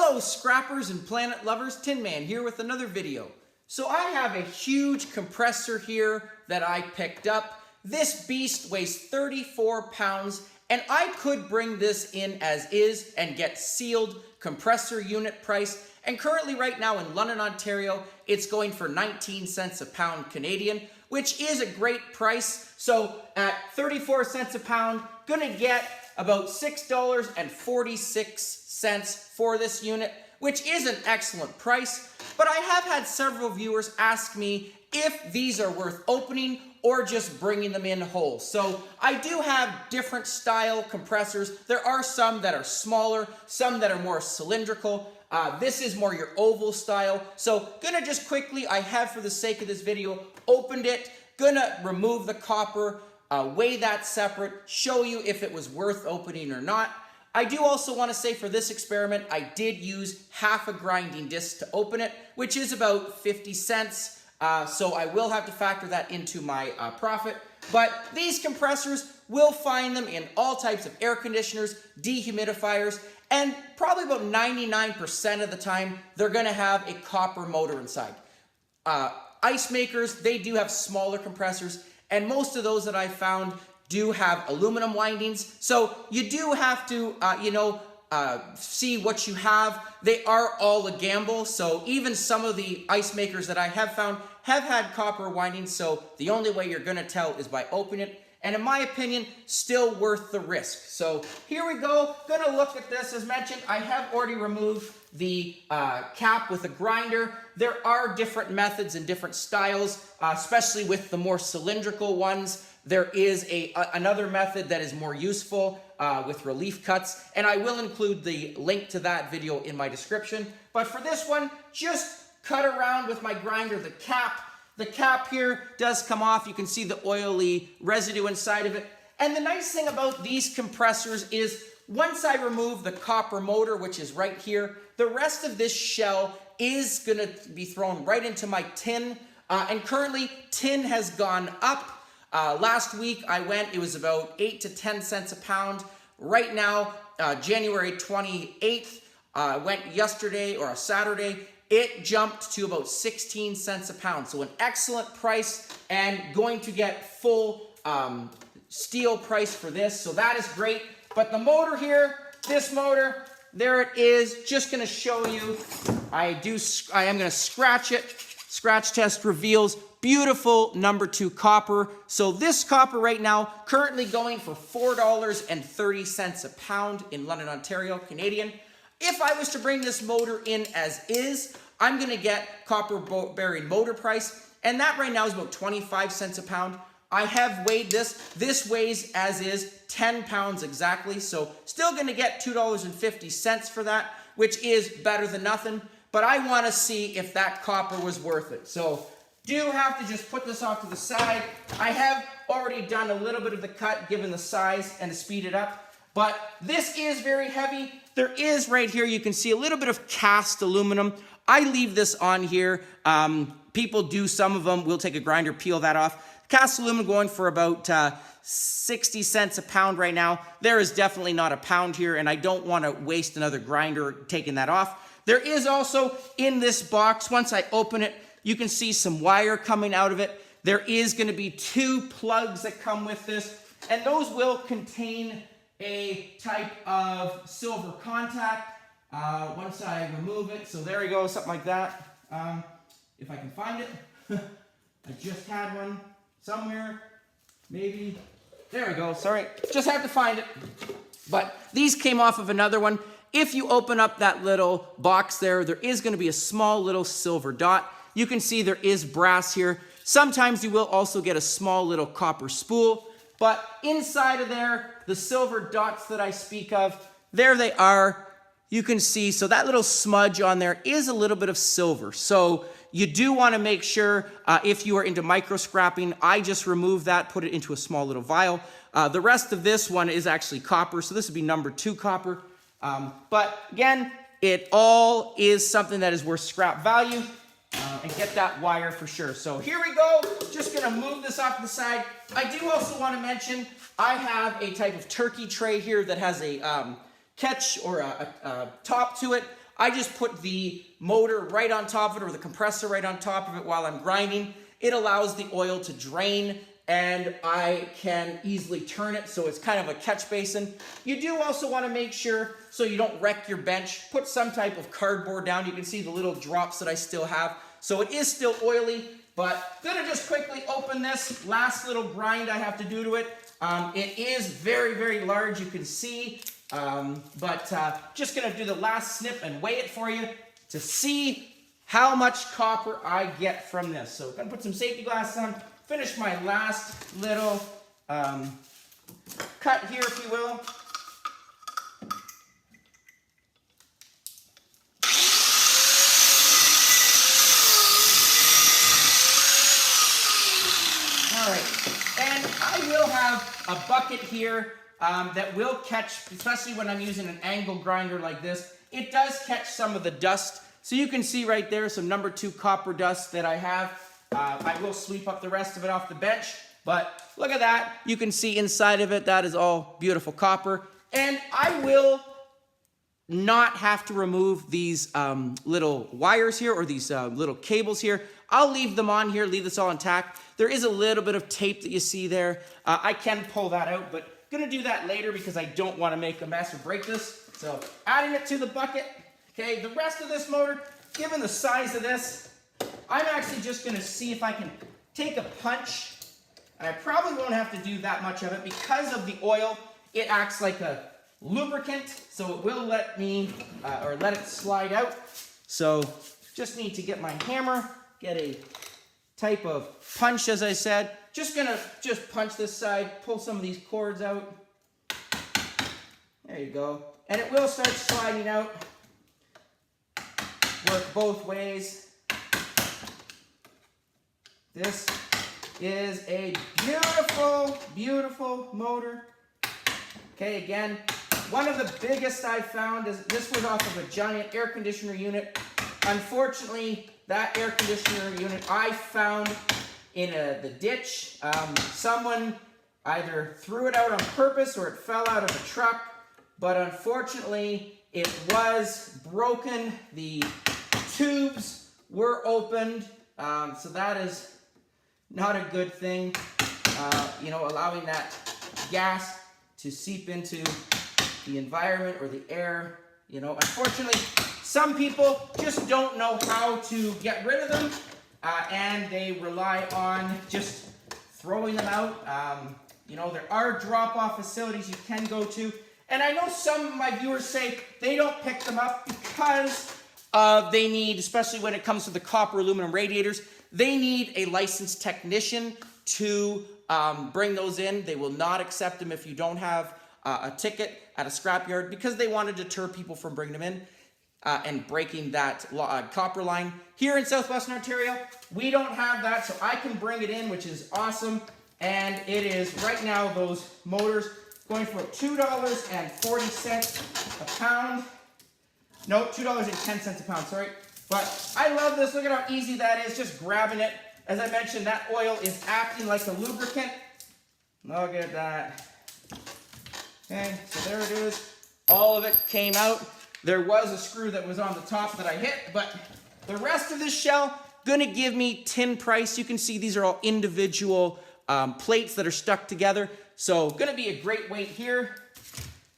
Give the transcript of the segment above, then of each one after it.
Hello scrappers and planet lovers, Tin Man here with another video. So I have a huge compressor here that I picked up. This beast weighs 34 pounds and I could bring this in as is and get sealed compressor unit price. And currently right now in London, Ontario, it's going for 19 cents a pound Canadian, which is a great price. So at 34 cents a pound, gonna get about $6.46 for this unit, which is an excellent price. But I have had several viewers ask me if these are worth opening or just bringing them in whole. So I do have different style compressors. There are some that are smaller, some that are more cylindrical. This is more your oval style. So gonna just quickly, I have for the sake of this video, opened it, gonna remove the copper, weigh that separate, show you if it was worth opening or not. I do also want to say for this experiment, I did use half a grinding disc to open it, which is about 50 cents. So I will have to factor that into my profit. But these compressors, will find them in all types of air conditioners, dehumidifiers, and probably about 99% of the time, they're going to have a copper motor inside. Ice makers, they do have smaller compressors, and most of those that I found do have aluminum windings. So you do have to, see what you have. They are all a gamble. So even some of the ice makers that I have found have had copper windings. So the only way you're gonna tell is by opening it. And in my opinion, still worth the risk. So here we go, gonna look at this. As mentioned, I have already removed the cap with a grinder. There are different methods and different styles, especially with the more cylindrical ones. There is another method that is more useful with relief cuts, and I will include the link to that video in my description. But for this one, just cut around with my grinder the cap. The cap here does come off. You can see the oily residue inside of it. And the nice thing about these compressors is once I remove the copper motor, which is right here, the rest of this shell is gonna be thrown right into my tin. And currently, tin has gone up. Last week I went, it was about 8 to 10 cents a pound. Right now, January 28th, went yesterday or a Saturday, it jumped to about 16 cents a pound. So an excellent price and going to get full steel price for this. So that is great. But the motor here, this motor, there it is. Just gonna show you, I am gonna scratch it. Scratch test reveals beautiful number 2 copper. So this copper right now, currently going for $4.30 a pound in London, Ontario, Canadian. If I was to bring this motor in as is, I'm gonna get copper bearing motor price, and that right now is about 25 cents a pound. I have weighed this. This weighs as is 10 pounds exactly. So still gonna get $2.50 for that, which is better than nothing. But I want to see if that copper was worth it. So do have to just put this off to the side. I have already done a little bit of the cut given the size and to speed it up. But this is very heavy. There is right here, you can see a little bit of cast aluminum. I leave this on here. People do, some of them will take a grinder, peel that off. Cast aluminum going for about 60 cents a pound right now. There is definitely not a pound here, and I don't want to waste another grinder taking that off. There is also in this box, once I open it, you can see some wire coming out of it. There is going to be 2 plugs that come with this, and those will contain a type of silver contact once I remove it. So there you go, something like that. If I can find it. I just had one somewhere, maybe. There we go, sorry, just have to find it. But these came off of another one. If you open up that little box there, there is going to be a small little silver dot. You can see there is brass here. Sometimes you will also get a small little copper spool. But inside of there, the silver dots that I speak of, there they are. You can see, so that little smudge on there is a little bit of silver. So you do want to make sure, if you are into micro scrapping, I just remove that, put it into a small little vial. The rest of this one is actually copper, so this would be number 2 copper. But again, it all is something that is worth scrap value, and get that wire for sure. So here we go, just gonna move this off to the side. I do also want to mention, I have a type of turkey tray here that has a catch or a top to it. I just put the motor right on top of it, or the compressor right on top of it while I'm grinding. It allows the oil to drain, and I can easily turn it, so it's kind of a catch basin. You do also want to make sure, so you don't wreck your bench, put some type of cardboard down. You can see the little drops that I still have. So it is still oily, but I'm gonna just quickly open this last little grind I have to do to it. It is very, very large, you can see, but just gonna do the last snip and weigh it for you to see how much copper I get from this. So I'm gonna put some safety glasses on, finish my last little cut here, if you will. All right, and I will have a bucket here that will catch, especially when I'm using an angle grinder like this, it does catch some of the dust. So you can see right there some number 2 copper dust that I have. I will sweep up the rest of it off the bench, but look at that. You can see inside of it, that is all beautiful copper. And I will not have to remove these little wires here, or these little cables here. I'll leave them on here, leave this all intact. There is a little bit of tape that you see there. I can pull that out, but gonna do that later because I don't wanna make a mess or break this. So adding it to the bucket. Okay, the rest of this motor, given the size of this, I'm actually just gonna see if I can take a punch, and I probably won't have to do that much of it because of the oil. It acts like a lubricant, so it will let me, or let it slide out. So just need to get my hammer, get a type of punch, as I said. Just gonna punch this side, pull some of these cords out. There you go. And it will start sliding out. Work both ways. This is a beautiful, beautiful motor. Okay, again, one of the biggest I found is this was off of a giant air conditioner unit. Unfortunately, that air conditioner unit I found in the ditch. Someone either threw it out on purpose or it fell out of a truck, but unfortunately it was broken. The tubes were opened, so that is not a good thing, you know, allowing that gas to seep into the environment or the air. You know, unfortunately, some people just don't know how to get rid of them, and they rely on just throwing them out. You know, there are drop-off facilities you can go to, and I know some of my viewers say they don't pick them up because they need, especially when it comes to the copper aluminum radiators, they need a licensed technician to bring those in. They will not accept them if you don't have a ticket at a scrapyard because they want to deter people from bringing them in and breaking that copper line. Here in Southwestern Ontario, we don't have that, so I can bring it in, which is awesome. And it is right now those motors going for $2.40 a pound. No, $2.10 a pound, sorry. But I love this. Look at how easy that is, just grabbing it. As I mentioned, that oil is acting like a lubricant. Look at that. Okay, so there it is. All of it came out. There was a screw that was on the top that I hit, but the rest of this shell gonna give me tin price. You can see these are all individual plates that are stuck together. So gonna be a great weight here.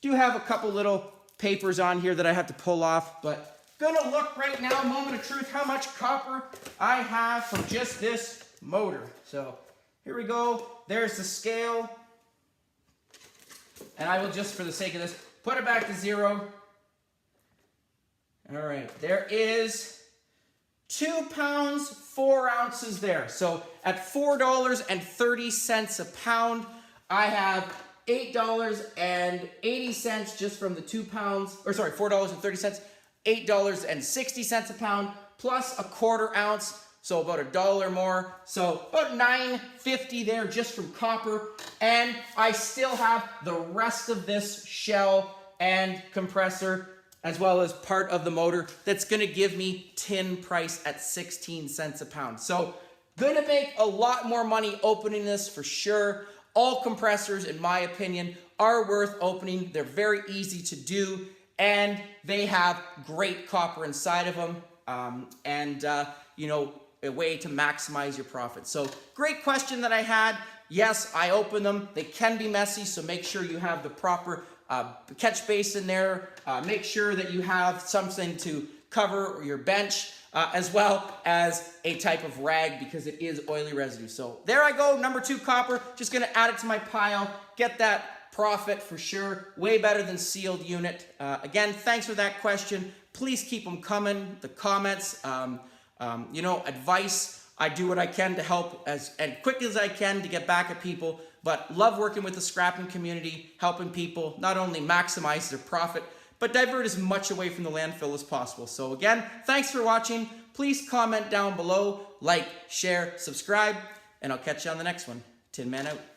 Do have a couple little papers on here that I have to pull off, but gonna look right now, moment of truth, how much copper I have from just this motor. So here we go. There's the scale. And I will just, for the sake of this, put it back to 0. All right, there is 2 pounds, 4 ounces there. So at $4.30 a pound, I have $8.80 just from the 2 pounds, or sorry, $4.30, $8.60 a pound, plus a 1/4 ounce, so about $1 more. So about $9.50 there just from copper. And I still have the rest of this shell and compressor, as well as part of the motor, that's gonna give me tin price at 16 cents a pound. So gonna make a lot more money opening this for sure. All compressors, in my opinion, are worth opening. They're very easy to do. and they have great copper inside of them, you know, a way to maximize your profit. So great question that I had. Yes, I open them. They can be messy, so make sure you have the proper catch basin there. Make sure that you have something to cover your bench, as well as a type of rag, because it is oily residue. So there I go, number 2 copper. Just gonna add it to my pile, get that profit for sure. Way better than sealed unit. Again, thanks for that question. Please keep them coming, the comments, you know, advice. I do what I can to help as quick as I can to get back at people, but love working with the scrapping community, helping people not only maximize their profit, but divert as much away from the landfill as possible. So again, thanks for watching. Please comment down below, like, share, subscribe, and I'll catch you on the next one. Tin Man out.